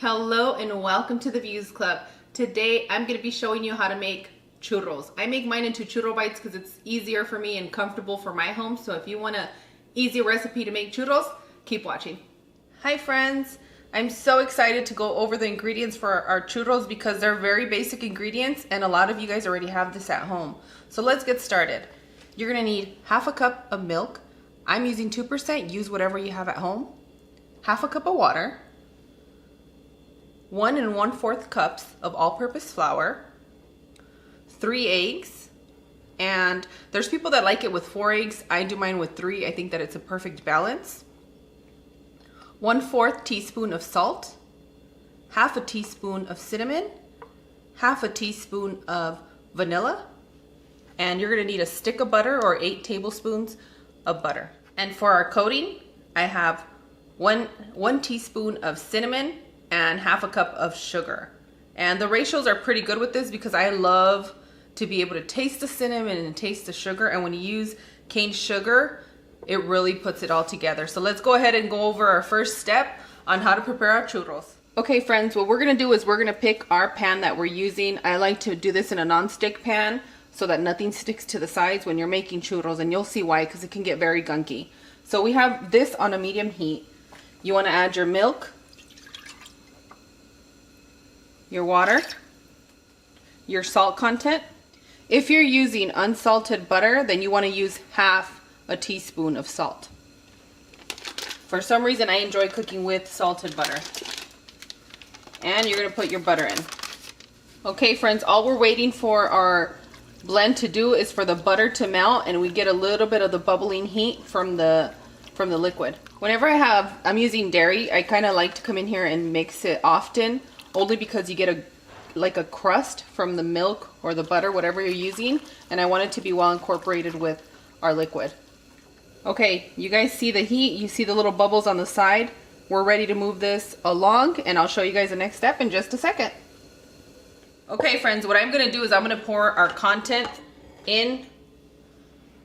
Hello and welcome to the Views Club. Today I'm going to be showing you how to make churros. I make mine into churro bites because it's easier for me and comfortable for my home. So if you want an easy recipe to make churros, keep watching. Hi friends, I'm so excited to go over the ingredients for our churros because they're very basic ingredients and a lot of you guys already have this at home. So let's get started. You're going to need half a cup of milk. I'm using 2%, use whatever you have at home. Half a cup of water. 1 1/4 cups of all-purpose flour, 3 eggs, and there's people that like it with 4 eggs. I do mine with 3. I think that it's a perfect balance. 1/4 teaspoon of salt, half a teaspoon of cinnamon, half a teaspoon of vanilla, and you're gonna need a stick of butter or 8 tablespoons of butter. And for our coating, I have one teaspoon of cinnamon and half a cup of sugar. And the ratios are pretty good with this because I love to be able to taste the cinnamon and taste the sugar. And when you use cane sugar, it really puts it all together. So let's go ahead and go over our first step on how to prepare our churros. Okay friends, what we're gonna do is we're gonna pick our pan that we're using. I like to do this in a non-stick pan so that nothing sticks to the sides when you're making churros, and you'll see why, because it can get very gunky. So we have this on a medium heat. You wanna add your milk, your water, your salt content. If you're using unsalted butter, then you want to use half a teaspoon of salt. For some reason, I enjoy cooking with salted butter. And you're going to put your butter in. Okay, friends, all we're waiting for our blend to do is for the butter to melt, and we get a little bit of the bubbling heat from the liquid. Whenever I'm using dairy, I kind of like to come in here and mix it often, only because you get a crust from the milk or the butter, whatever you're using, and I want it to be well incorporated with our liquid. Okay, you guys see the heat, you see the little bubbles on the side. We're ready to move this along, and I'll show you guys the next step in just a second. Okay friends, what I'm gonna do is I'm gonna pour our content in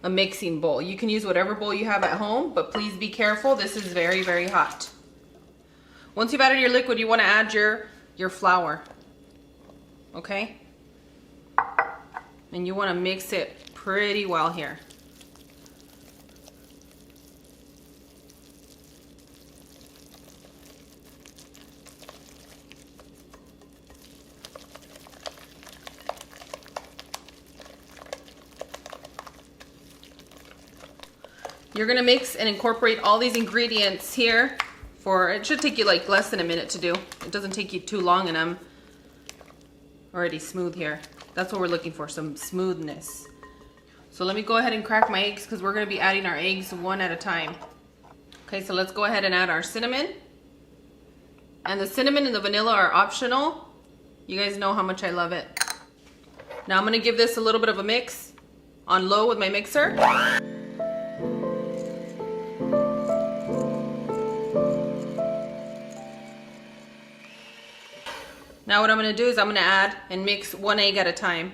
a mixing bowl. You can use whatever bowl you have at home, but please be careful, this is very, very hot. Once you've added your liquid, you wanna add your flour, okay? And you want to mix it pretty well here. You're going to mix and incorporate all these ingredients here. It should take you like less than a minute to do. It doesn't take you too long, and I'm already smooth here. That's what we're looking for, some smoothness. So let me go ahead and crack my eggs because we're going to be adding our eggs one at a time. Okay, so let's go ahead and add our cinnamon. And the cinnamon and the vanilla are optional. You guys know how much I love it. Now I'm going to give this a little bit of a mix on low with my mixer. Now what I'm going to do is I'm going to add and mix 1 egg at a time.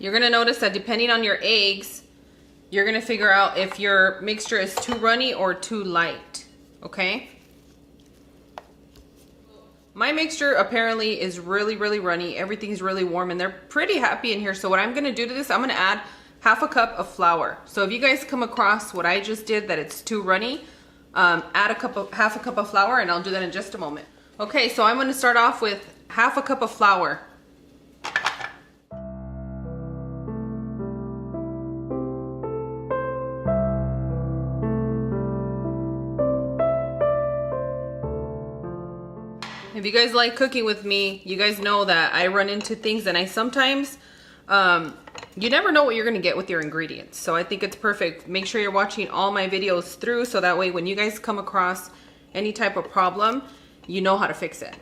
You're going to notice that depending on your eggs, you're going to figure out if your mixture is too runny or too light, okay? My mixture apparently is really, really runny. Everything's really warm and they're pretty happy in here. So what I'm going to do to this, I'm going to add half a cup of flour. So if you guys come across what I just did, that it's too runny, add half a cup of flour, and I'll do that in just a moment. Okay, so I'm going to start off with half a cup of flour. If you guys like cooking with me, you guys know that I run into things, and I sometimes, you never know what you're gonna get with your ingredients. So I think it's perfect. Make sure you're watching all my videos through so that way when you guys come across any type of problem, you know how to fix it.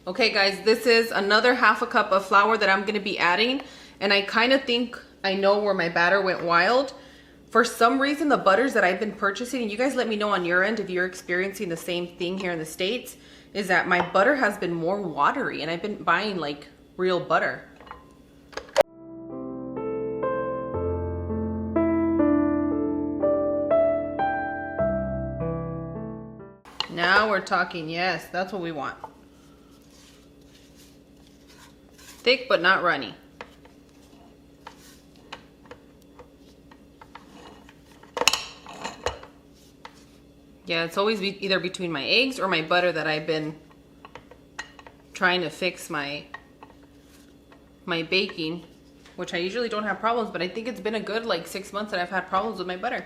Okay guys, this is another half a cup of flour that I'm going to be adding, and I kind of think I know where my batter went wild. For some reason, the butters that I've been purchasing, and you guys let me know on your end if you're experiencing the same thing here in the States, is that my butter has been more watery, and I've been buying like real butter. Now we're talking. Yes, that's what we want. Thick but not runny. Yeah, it's always either between my eggs or my butter that I've been trying to fix my baking, which I usually don't have problems, but I think it's been a good like 6 months that I've had problems with my butter.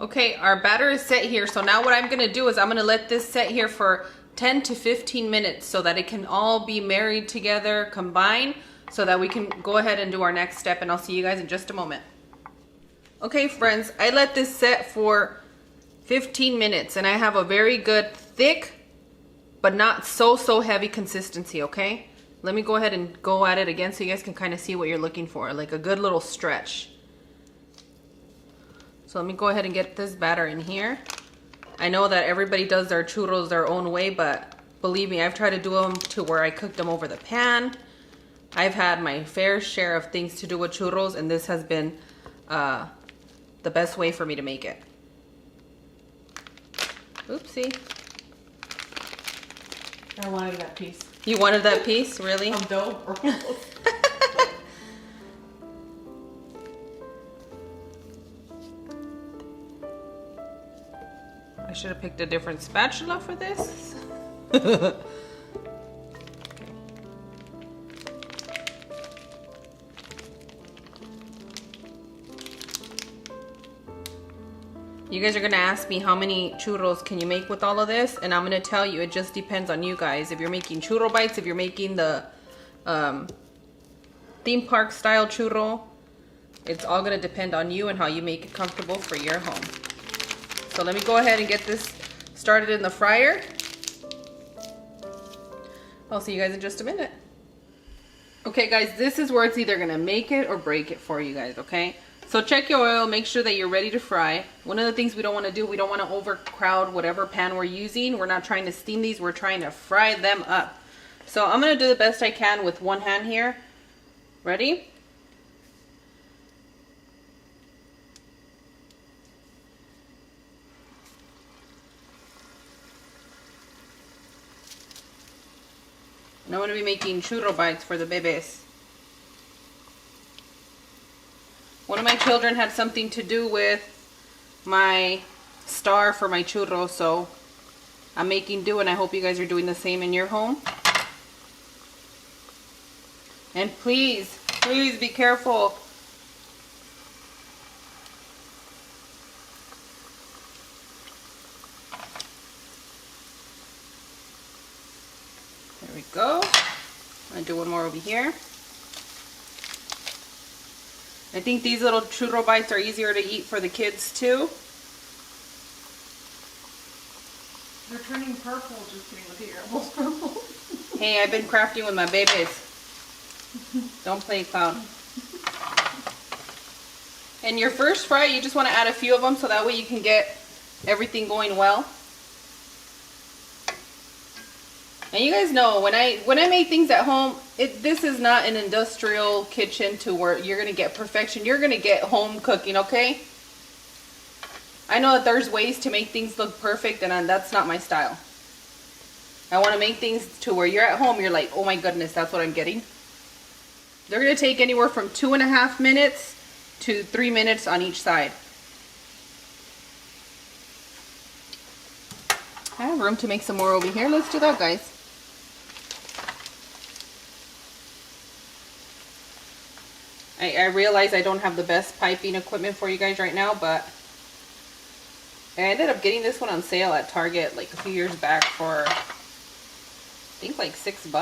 Okay, our batter is set here. So now what I'm gonna do is I'm gonna let this set here for 10 to 15 minutes so that it can all be married together, combine, so that we can go ahead and do our next step, and I'll see you guys in just a moment. Okay friends, I let this set for 15 minutes and I have a very good thick, but not so heavy consistency, okay? Let me go ahead and go at it again so you guys can kind of see what you're looking for, like a good little stretch. So let me go ahead and get this batter in here. I know that everybody does their churros their own way, but believe me, I've tried to do them to where I cooked them over the pan. I've had my fair share of things to do with churros, and this has been the best way for me to make it. Oopsie. I wanted that piece. You wanted that piece? Really? Of dough? I should have picked a different spatula for this. You guys are gonna ask me how many churros can you make with all of this, and I'm gonna tell you it just depends on you guys. If you're making churro bites, if you're making the theme park style churro, it's all gonna depend on you and how you make it comfortable for your home. So let me go ahead and get this started in the fryer. I'll see you guys in just a minute. Okay guys, this is where it's either gonna make it or break it for you guys, okay? So check your oil, make sure that you're ready to fry. One of the things we don't wanna do, we don't wanna overcrowd whatever pan we're using. We're not trying to steam these, we're trying to fry them up. So I'm gonna do the best I can with one hand here. Ready? And I'm going to be making churro bites for the bebés. One of my children had something to do with my star for my churros, so I'm making do, and I hope you guys are doing the same in your home. And please, please be careful. There we go. I'm going to do one more over here. I think these little churro bites are easier to eat for the kids too. They're turning purple. Just kidding, look at your elbows purple. Hey, I've been crafting with my babies. Don't play clown. And your first fry, you just want to add a few of them so that way you can get everything going well. And you guys know when I make things at home, this is not an industrial kitchen to where you're gonna get perfection. You're gonna get home cooking, okay? I know that there's ways to make things look perfect, and that's not my style. I want to make things to where you're at home, you're like, oh my goodness, that's what I'm getting. They're gonna take anywhere from 2.5 minutes to 3 minutes on each side. I have room to make some more over here. Let's do that, guys. I realize I don't have the best piping equipment for you guys right now, but I ended up getting this one on sale at Target like a few years back for, I think, like $6.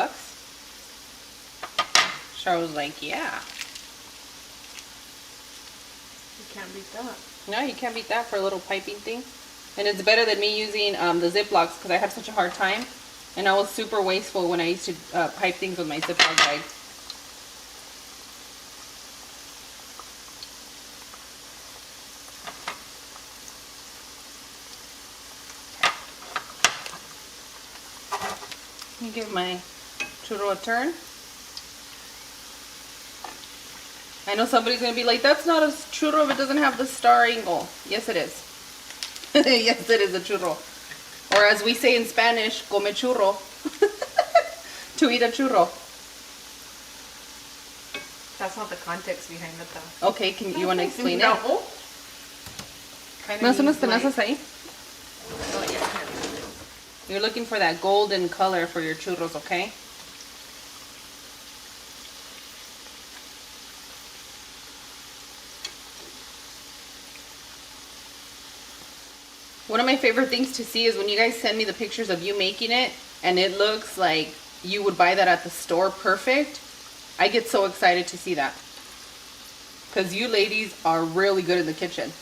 So I was like, yeah. You can't beat that. No, you can't beat that for a little piping thing. And it's better than me using the Ziplocs because I had such a hard time. And I was super wasteful when I used to pipe things with my Ziploc bag. Let me give my churro a turn. I know somebody's going to be like, that's not a churro if it doesn't have the star angle. Yes, it is. Yes, it is a churro. Or as we say in Spanish, come churro. To eat a churro. That's not the context behind it though. Okay, you want to explain No. it? Kinda Más unas means tenazas ahí. Oh, yeah. You're looking for that golden color for your churros, okay? One of my favorite things to see is when you guys send me the pictures of you making it and it looks like you would buy that at the store perfect. I get so excited to see that. Because you ladies are really good in the kitchen.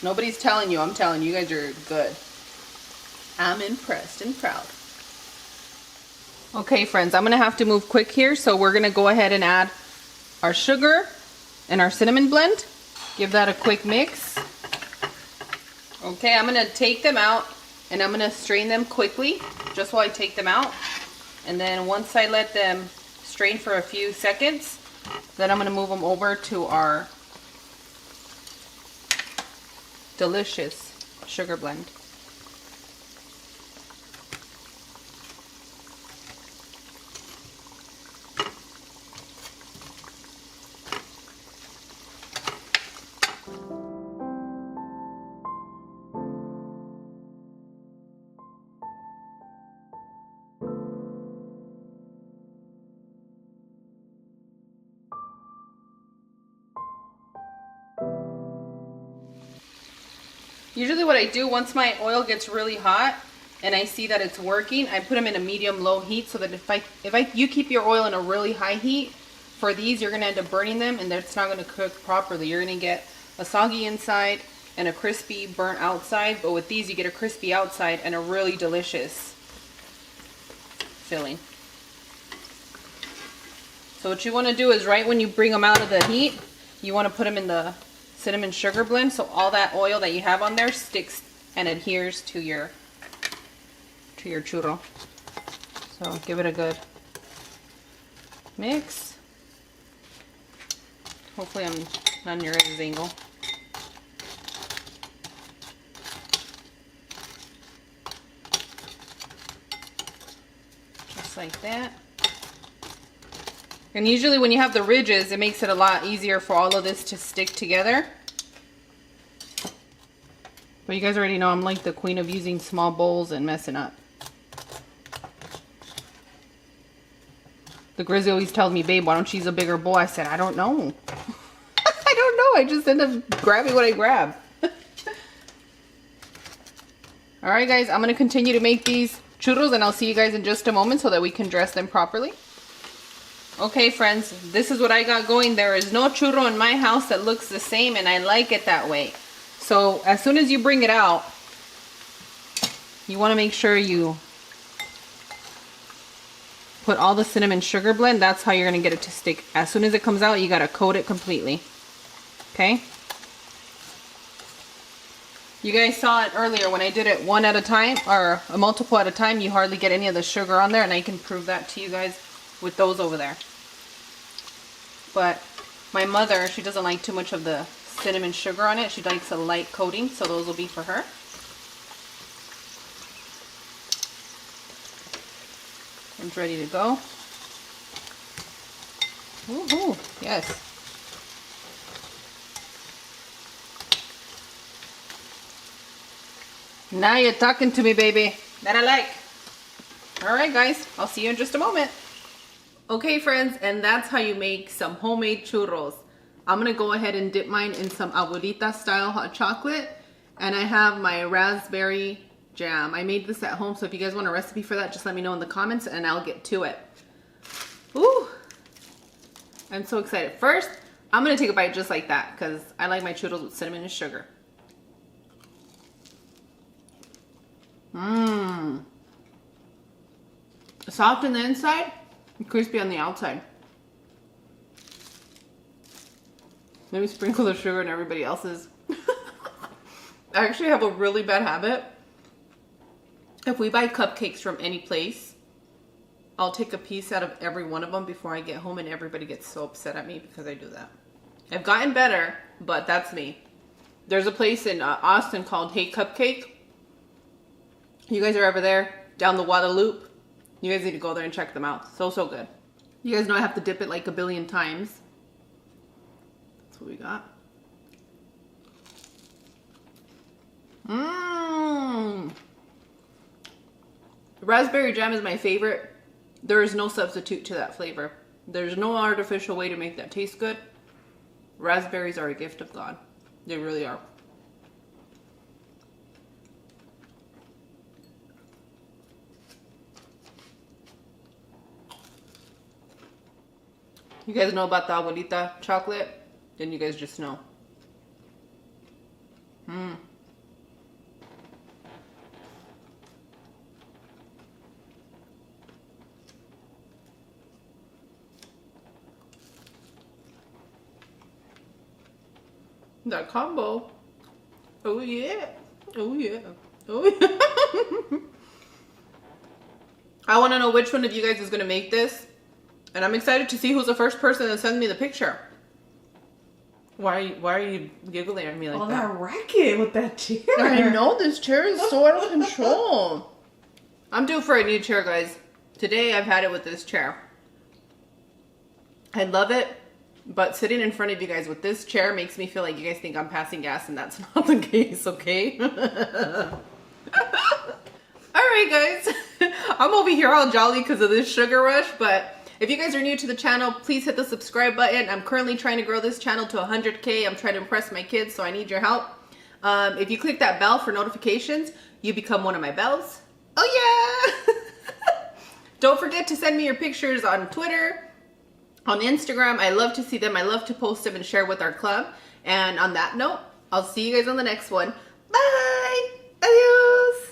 Nobody's telling you, I'm telling you, you guys are good. I'm impressed and proud. Okay, friends, I'm going to have to move quick here, so we're going to go ahead and add our sugar and our cinnamon blend. Give that a quick mix. Okay, I'm going to take them out and I'm going to strain them quickly just while I take them out. And then once I let them strain for a few seconds, then I'm going to move them over to our delicious sugar blend. Usually what I do once my oil gets really hot and I see that it's working, I put them in a medium-low heat so that if you keep your oil in a really high heat, for these you're going to end up burning them and it's not going to cook properly. You're going to get a soggy inside and a crispy burnt outside, but with these you get a crispy outside and a really delicious filling. So what you want to do is right when you bring them out of the heat, you want to put them in the cinnamon sugar blend so all that oil that you have on there sticks and adheres to your churro. So give it a good mix. Hopefully I'm not on your guys' angle. Just like that. And usually when you have the ridges, it makes it a lot easier for all of this to stick together. But you guys already know I'm like the queen of using small bowls and messing up. The Grizzly always tells me, babe, why don't you use a bigger bowl? I said, I don't know. I don't know. I just end up grabbing what I grab. Alright guys, I'm going to continue to make these churros and I'll see you guys in just a moment so that we can dress them properly. Okay friends, this is what I got going. There is no churro in my house that looks the same and I like it that way. So as soon as you bring it out, you want to make sure you put all the cinnamon sugar blend. That's how you're going to get it to stick. As soon as it comes out, you got to coat it completely. Okay? You guys saw it earlier when I did it one at a time or a multiple at a time. You hardly get any of the sugar on there and I can prove that to you guys with those over there. But my mother, she doesn't like too much of the cinnamon sugar on it. She likes a light coating, so those will be for her. It's ready to go. Woohoo! Yes. Now you're talking to me, baby. That I like. Alright guys, I'll see you in just a moment. Okay friends, and that's how you make some homemade churros. I'm going to go ahead and dip mine in some abuelita style hot chocolate. And I have my raspberry jam. I made this at home, so if you guys want a recipe for that, just let me know in the comments and I'll get to it. Ooh, I'm so excited. First, I'm gonna take a bite just like that because I like my churros with cinnamon and sugar. Mmm. Soft on the inside, and crispy on the outside. Let me sprinkle the sugar in everybody else's. I actually have a really bad habit. If we buy cupcakes from any place, I'll take a piece out of every one of them before I get home, and everybody gets so upset at me because I do that. I've gotten better, but that's me. There's a place in Austin called Hey Cupcake. You guys are ever there, down the Guadalupe, you guys need to go there and check them out. So, so good. You guys know I have to dip it like a billion times. That's what we got. Mmm. Raspberry jam is my favorite. There is no substitute to that flavor. There's no artificial way to make that taste good. Raspberries are a gift of God. They really are. You guys know about the abuelita chocolate? Then you guys just know. Mmm. That combo. Oh yeah. Oh yeah. Oh yeah. I want to know which one of you guys is going to make this. And I'm excited to see who's the first person that sends me the picture. Why are you giggling at me like that? All that racket with that chair. I know, this chair is so out of control. I'm due for a new chair, guys. Today I've had it with this chair. I love it, but sitting in front of you guys with this chair makes me feel like you guys think I'm passing gas, and that's not the case, okay? Alright guys, I'm over here all jolly because of this sugar rush, but if you guys are new to the channel, please hit the subscribe button. I'm currently trying to grow this channel to 100K. I'm trying to impress my kids, so I need your help. If you click that bell for notifications, you become one of my bells. Oh yeah! Don't forget to send me your pictures on Twitter, on Instagram. I love to see them. I love to post them and share with our club. And on that note, I'll see you guys on the next one. Bye!